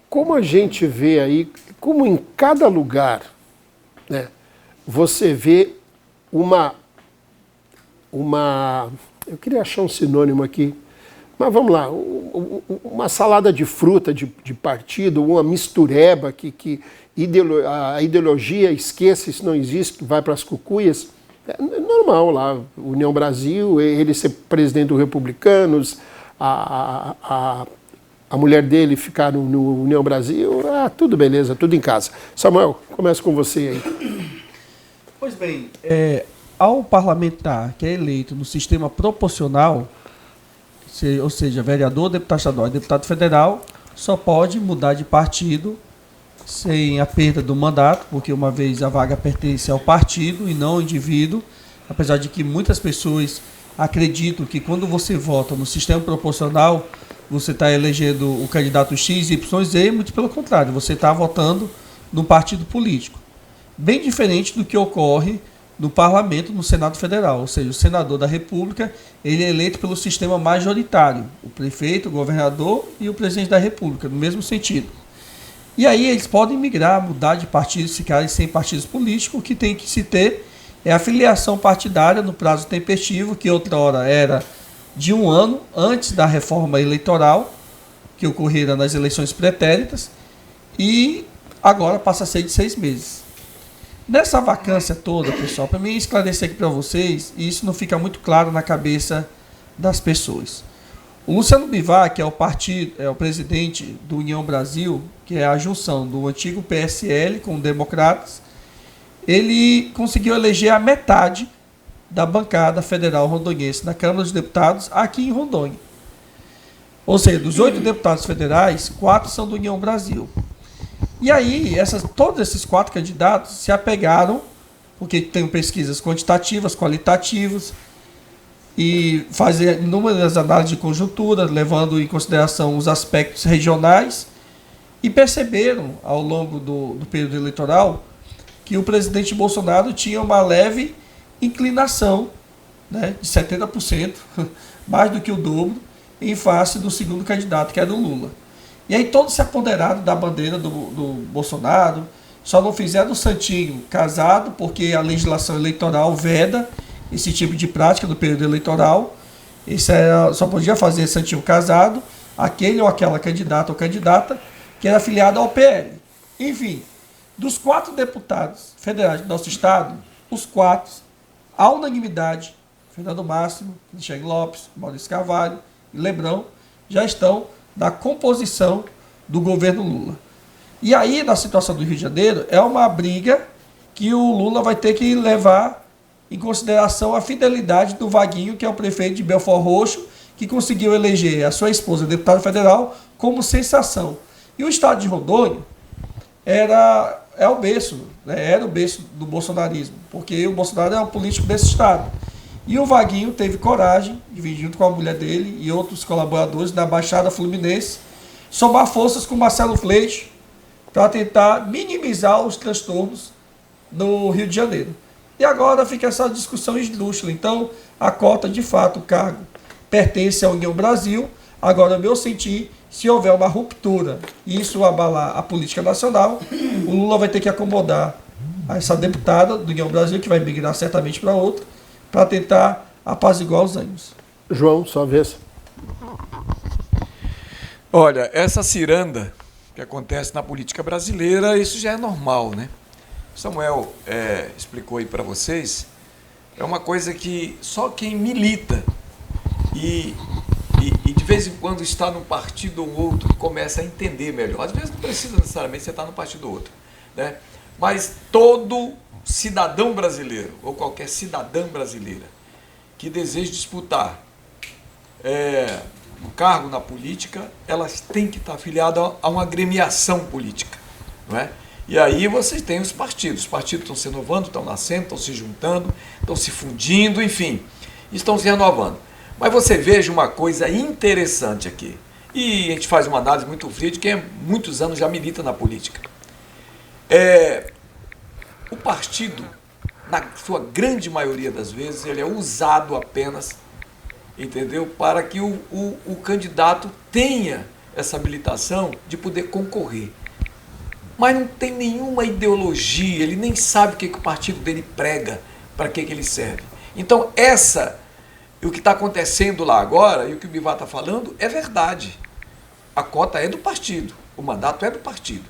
Como a gente vê aí, como em cada lugar, né, você vê eu queria achar um sinônimo aqui, mas vamos lá, uma salada de fruta de partido, uma mistureba que a ideologia esqueça, isso não existe, que vai para as cucuias. É normal lá, União Brasil, ele ser presidente do Republicanos, a mulher dele ficar no União Brasil, tudo beleza, tudo em casa. Samuel, começa com você aí. Pois bem, ao parlamentar que é eleito no sistema proporcional, ou seja, vereador, deputado estadual e deputado federal, só pode mudar de partido sem a perda do mandato, porque uma vez a vaga pertence ao partido e não ao indivíduo, apesar de que muitas pessoas acreditam que quando você vota no sistema proporcional, você está elegendo o candidato X, Y, Z, muito pelo contrário, você está votando no partido político. Bem diferente do que ocorre no parlamento, no Senado Federal, ou seja, o senador da República, ele é eleito pelo sistema majoritário, o prefeito, o governador e o presidente da República, no mesmo sentido. E aí eles podem migrar, mudar de partido, ficarem sem partidos políticos. O que tem que se ter é a filiação partidária no prazo tempestivo, que outrora era de 1 ano, antes da reforma eleitoral, que ocorrera nas eleições pretéritas, e agora passa a ser de 6 meses. Nessa vacância toda, pessoal, para mim esclarecer aqui para vocês, e isso não fica muito claro na cabeça das pessoas. O Luciano Bivar, que é o presidente do União Brasil, que é a junção do antigo PSL com Democratas, ele conseguiu eleger a metade da bancada federal rondoniense na Câmara dos Deputados aqui em Rondônia. Ou seja, dos 8 deputados federais, 4 são do União Brasil. E aí, todos esses 4 candidatos se apegaram, porque tem pesquisas quantitativas, qualitativas, e fazem inúmeras análises de conjuntura, levando em consideração os aspectos regionais, e perceberam, ao longo do período eleitoral, que o presidente Bolsonaro tinha uma leve inclinação, né, de 70%, mais do que o dobro, em face do segundo candidato, que era o Lula. E aí todos se apoderaram da bandeira do Bolsonaro, só não fizeram o santinho casado, porque a legislação eleitoral veda esse tipo de prática do período eleitoral. Só podia fazer santinho casado aquele ou aquela candidata ou candidata que era afiliado ao PL. Enfim, dos 4 deputados federais do nosso estado, os 4, à unanimidade, Fernando Máximo, Michele Lopes, Maurício Carvalho e Lebrão, já estão da composição do governo Lula. E aí, na situação do Rio de Janeiro, é uma briga que o Lula vai ter que levar em consideração a fidelidade do Vaguinho, que é o prefeito de Belford Roxo, que conseguiu eleger a sua esposa, deputada federal, como sensação. E o estado de Rondônia era o berço do bolsonarismo, porque o Bolsonaro é um político desse estado. E o Vaguinho teve coragem de vir junto com a mulher dele e outros colaboradores da Baixada Fluminense, somar forças com Marcelo Freixo para tentar minimizar os transtornos no Rio de Janeiro. E agora fica essa discussão esdrúxula. Então, a cota, de fato, o cargo pertence à União Brasil. Agora, no meu sentir, se houver uma ruptura e isso abalar a política nacional, o Lula vai ter que acomodar essa deputada do União Brasil, que vai migrar certamente para outra, para tentar apaziguar os ânimos. João, sua vez. Olha, essa ciranda que acontece na política brasileira, isso já é normal, né? Samuel explicou aí para vocês, é uma coisa que só quem milita e de vez em quando está num partido ou outro começa a entender melhor. Às vezes não precisa necessariamente você estar num partido ou outro, né? Mas todo cidadão brasileiro ou qualquer cidadã brasileira que deseja disputar um cargo na política, elas têm que estar afiliadas a uma agremiação política, não é? E aí vocês têm os partidos estão se renovando, estão nascendo, estão se juntando, estão se fundindo, enfim, estão se renovando. Mas você veja uma coisa interessante aqui, e a gente faz uma análise muito fria de quem há muitos anos já milita na política. O partido, na sua grande maioria das vezes, ele é usado apenas, entendeu, para que o candidato tenha essa habilitação de poder concorrer. Mas não tem nenhuma ideologia, ele nem sabe o que o partido dele prega, para que ele serve. Então, o que está acontecendo lá agora, e o que o Bivar está falando, é verdade. A cota é do partido, o mandato é do partido.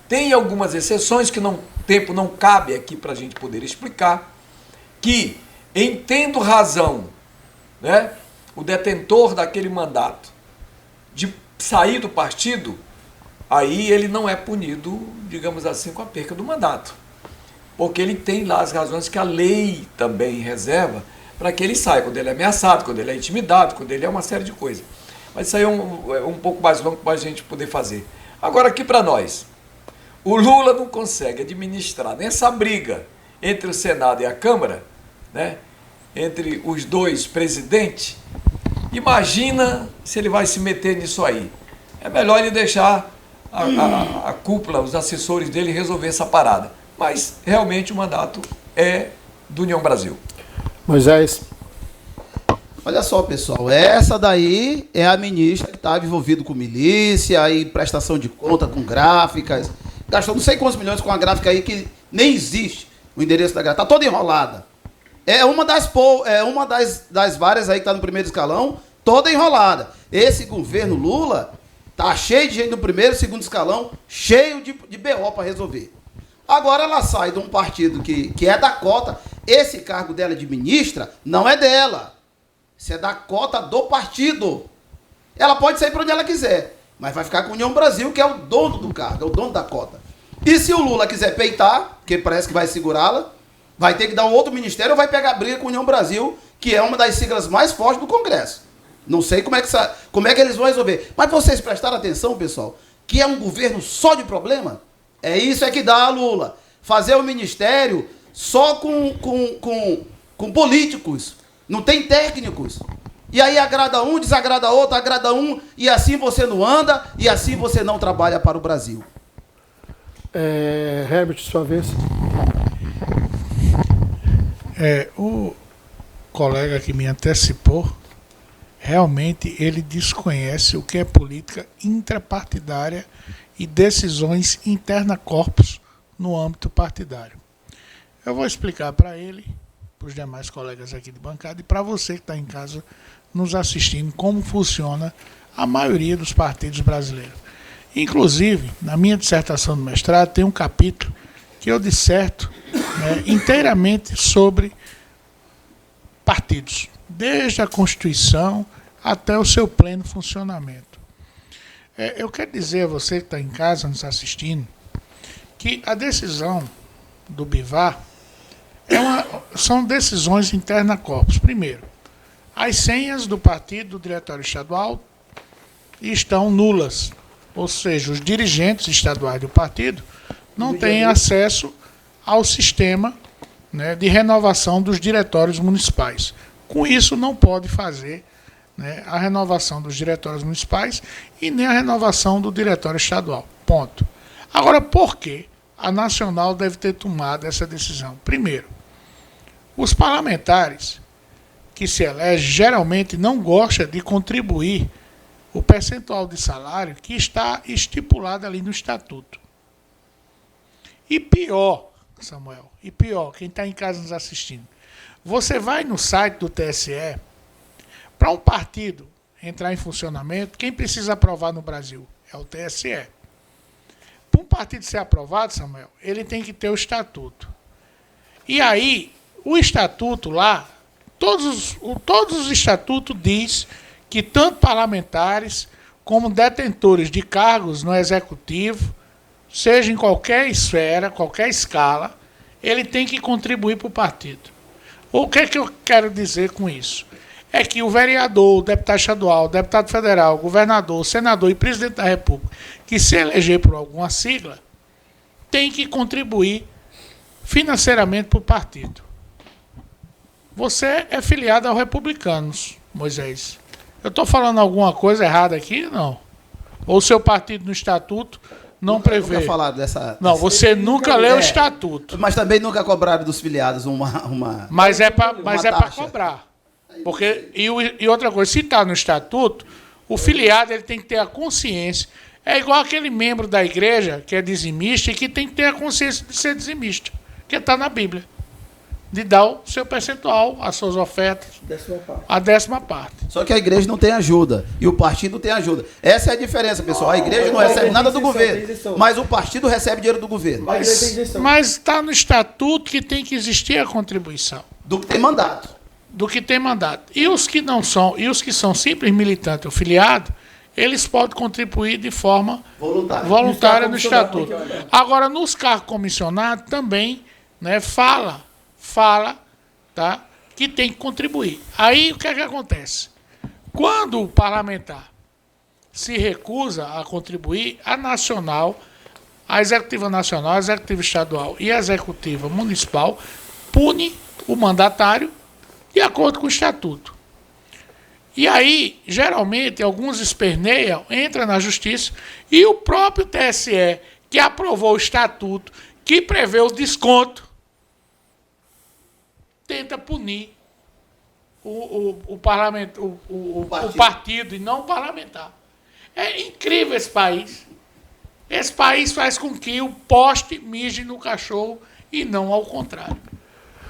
Tem algumas exceções que o tempo não cabe aqui para a gente poder explicar, que, em tendo razão, né, o detentor daquele mandato de sair do partido, aí ele não é punido, digamos assim, com a perca do mandato. Porque ele tem lá as razões que a lei também reserva para que ele saia, quando ele é ameaçado, quando ele é intimidado, quando ele é uma série de coisas. Mas isso aí é um pouco mais longo para a gente poder fazer. Agora, aqui para nós, o Lula não consegue administrar nessa briga entre o Senado e a Câmara, né, entre os dois presidentes. Imagina se ele vai se meter nisso aí. É melhor ele deixar a cúpula, os assessores dele resolver essa parada. Mas realmente o mandato é do União Brasil. Moisés. Olha só, pessoal, essa daí é a ministra que estava envolvida com milícia e prestação de conta com gráficas. Gastou não sei quantos milhões com uma gráfica aí que nem existe o endereço da gráfica. Está toda enrolada. É uma das várias aí que está no primeiro escalão, toda enrolada. Esse governo Lula tá cheio de gente no primeiro e segundo escalão, cheio de BO para resolver. Agora ela sai de um partido que é da cota. Esse cargo dela de ministra não é dela. Isso é da cota do partido. Ela pode sair para onde ela quiser, mas vai ficar com a União Brasil, que é o dono do cargo, é o dono da cota. E se o Lula quiser peitar, que parece que vai segurá-la, vai ter que dar um outro ministério ou vai pegar briga com a União Brasil, que é uma das siglas mais fortes do Congresso. Não sei como é que eles vão resolver. Mas vocês prestaram atenção, pessoal, que é um governo só de problema? É isso que dá a Lula. Fazer o ministério só com políticos. Não tem técnicos. E aí agrada um, desagrada outro, agrada um, e assim você não anda, e assim você não trabalha para o Brasil. Herbert, sua vez. O colega que me antecipou, realmente ele desconhece o que é política intrapartidária e decisões interna corpus no âmbito partidário. Eu vou explicar para ele, para os demais colegas aqui de bancada e para você que está em casa nos assistindo, como funciona a maioria dos partidos brasileiros. Inclusive, na minha dissertação do mestrado, tem um capítulo que eu disserto inteiramente sobre partidos, desde a Constituição até o seu pleno funcionamento. Eu quero dizer a você que está em casa nos assistindo que a decisão do Bivar são decisões interna corpus. Primeiro, as senhas do partido, do diretório estadual, estão nulas, ou seja, os dirigentes estaduais do partido não têm acesso ao sistema de renovação dos diretórios municipais. Com isso, não pode fazer a renovação dos diretórios municipais e nem a renovação do diretório estadual. Ponto. Agora, por que a Nacional deve ter tomado essa decisão? Primeiro, os parlamentares que se elegem geralmente não gostam de contribuir o percentual de salário que está estipulado ali no Estatuto. E pior, Samuel, quem está em casa nos assistindo, você vai no site do TSE, para um partido entrar em funcionamento, quem precisa aprovar no Brasil é o TSE. Para um partido ser aprovado, Samuel, ele tem que ter o estatuto. E aí, o estatuto lá, todos os estatutos diz que tanto parlamentares como detentores de cargos no executivo, seja em qualquer esfera, qualquer escala, ele tem que contribuir para o partido. O que é que eu quero dizer com isso? É que o vereador, o deputado estadual, o deputado federal, o governador, o senador e presidente da República, que se eleger por alguma sigla, tem que contribuir financeiramente para o partido. Você é filiado aos republicanos, Moisés. Eu estou falando alguma coisa errada aqui? Não. Ou o seu partido no estatuto não prevê? Nunca falaram dessa... Não, você nunca leu o estatuto. Mas também nunca cobraram dos filiados uma Mas é para cobrar. Porque, e outra coisa, se está no estatuto, O filiado ele tem que ter a consciência. É igual aquele membro da igreja que é dizimista e que tem que ter a consciência de ser dizimista, que está na Bíblia. De dar o seu percentual, as suas ofertas, a 10ª parte. Só que a igreja não tem ajuda e o partido tem ajuda. Essa é a diferença, pessoal. A igreja não recebe nada do governo, mas o partido recebe dinheiro do governo. Mas está no estatuto que tem que existir a contribuição. Do que tem mandato. Do que tem mandato. E os que não são, e os que são simples militantes ou filiados, eles podem contribuir de forma voluntária no estatuto. Agora, nos cargos comissionados também, né, fala, tá, que tem que contribuir. Aí o que é que acontece? Quando o parlamentar se recusa a contribuir, a nacional, a executiva nacional, a executiva estadual e a executiva municipal pune o mandatário de acordo com o estatuto. E aí, geralmente, alguns esperneiam, entra na justiça e o próprio TSE, que aprovou o estatuto, que prevê o desconto, tenta punir o partido e não o parlamentar. É incrível esse país. Esse país faz com que o poste mije no cachorro e não ao contrário.